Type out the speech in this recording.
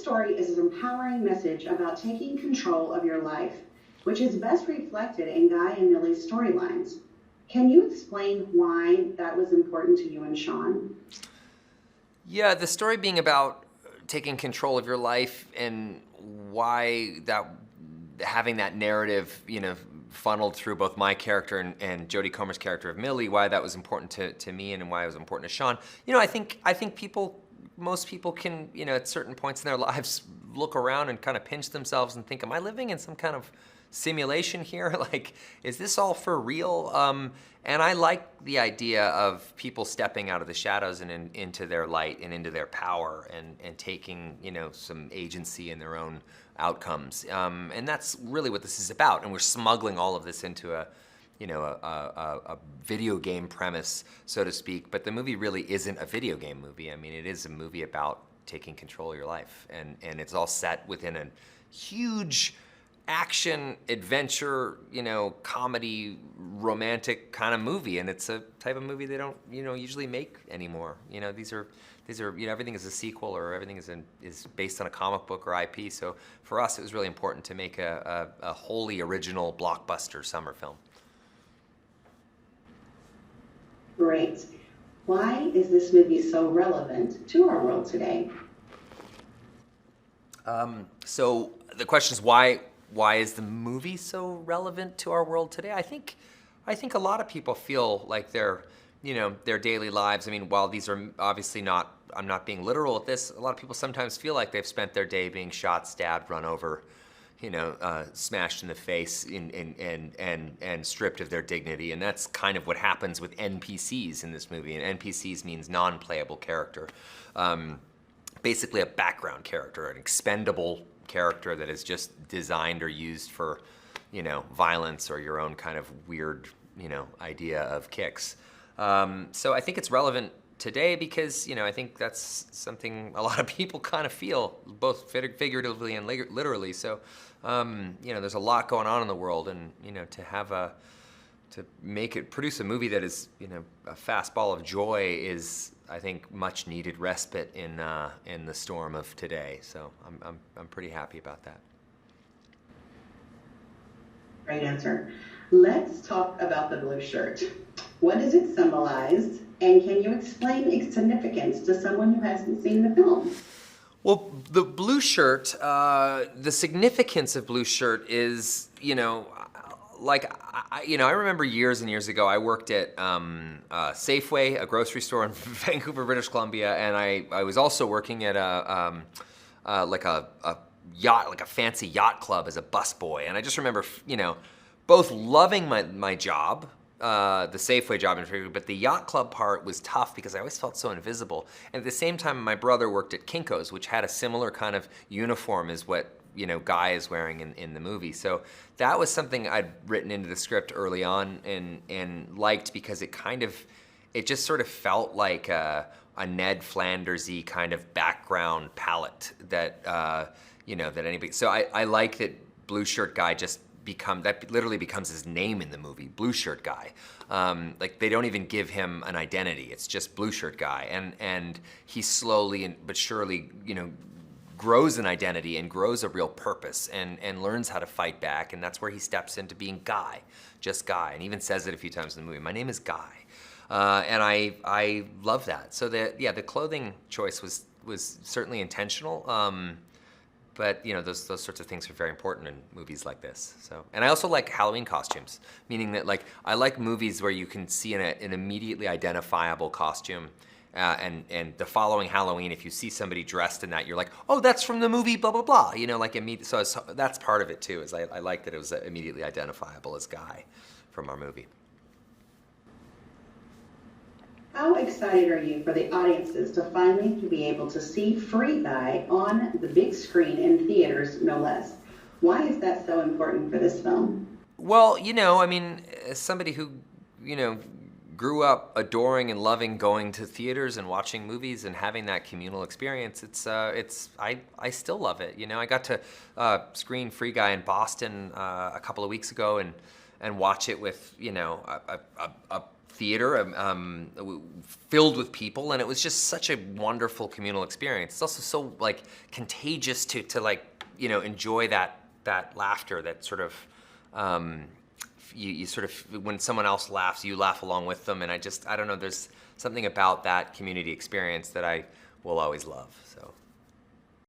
story is an empowering message about taking control of your life, which is best reflected in Guy and Millie's storylines. Can you explain why that was important to you and Shawn? Yeah, the story being about taking control of your life and why that having that narrative, funneled through both my character and Jodie Comer's character of Millie, why that was important to me and why it was important to Shawn. I think most people can, at certain points in their lives, look around and kind of pinch themselves and think, am I living in some kind of simulation here? Like, is this all for real? And I like the idea of people stepping out of the shadows and into their light and into their power and taking, some agency in their own outcomes. And that's really what this is about. And we're smuggling all of this into a video game premise, so to speak. But the movie really isn't a video game movie. I mean, it is a movie about taking control of your life. And it's all set within a huge action, adventure, comedy, romantic kind of movie, and it's a type of movie they don't, usually make anymore. These are, everything is a sequel or everything is based on a comic book or IP. So for us, it was really important to make a wholly original blockbuster summer film. Great. Why is this movie so relevant to our world today? So the question is why is the movie so relevant to our world today? I think a lot of people feel like their daily lives. I mean, while these are obviously not, I'm not being literal with this, a lot of people sometimes feel like they've spent their day being shot, stabbed, run over, smashed in the face and stripped of their dignity. And that's kind of what happens with NPCs in this movie. And NPCs means non-playable character. Basically a background character, an expendable character that is just designed or used for, violence or your own kind of weird, idea of kicks. So I think it's relevant today because, I think that's something a lot of people kind of feel, both figuratively and literally. So, there's a lot going on in the world, and, to produce a movie that is, a fastball of joy is, I think, much needed respite in the storm of today. So I'm pretty happy about that. Great answer. Let's talk about the blue shirt. What does it symbolize? And can you explain its significance to someone who hasn't seen the film? Well, the blue shirt, the significance of blue shirt is, I remember years and years ago, I worked at Safeway, a grocery store in Vancouver, British Columbia, and I was also working at a yacht, like a fancy yacht club as a busboy. And I just remember, both loving my job, the Safeway job in particular, but the yacht club part was tough because I always felt so invisible. And at the same time, my brother worked at Kinko's, which had a similar kind of uniform as what Guy is wearing in the movie. So that was something I'd written into the script early on and liked because it just sort of felt like a Ned Flanders-y kind of background palette that, that anybody, so I like that Blue Shirt Guy that literally becomes his name in the movie, Blue Shirt Guy. Like they don't even give him an identity. It's just Blue Shirt Guy. And he slowly but surely, grows an identity and grows a real purpose and learns how to fight back. And that's where he steps into being Guy, just Guy. And even says it a few times in the movie, my name is Guy. And I love that. So the clothing choice was certainly intentional. But those sorts of things are very important in movies like this. So, and I also like Halloween costumes, meaning that I like movies where you can see an immediately identifiable costume. And the following Halloween, if you see somebody dressed in that, you're like, oh, that's from the movie, blah, blah, blah. So that's part of it too, is I like that it was immediately identifiable as Guy from our movie. How excited are you for the audiences to finally be able to see Free Guy on the big screen in theaters, no less? Why is that so important for this film? Well, as somebody who, grew up adoring and loving going to theaters and watching movies and having that communal experience, I still love it. I got to screen Free Guy in Boston a couple of weeks ago and watch it with, a theater filled with people, and it was just such a wonderful communal experience. It's also so like contagious to like, you know, enjoy that laughter, that sort of you sort of, when someone else laughs, you laugh along with them, and I don't know, there's something about that community experience that I will always love. So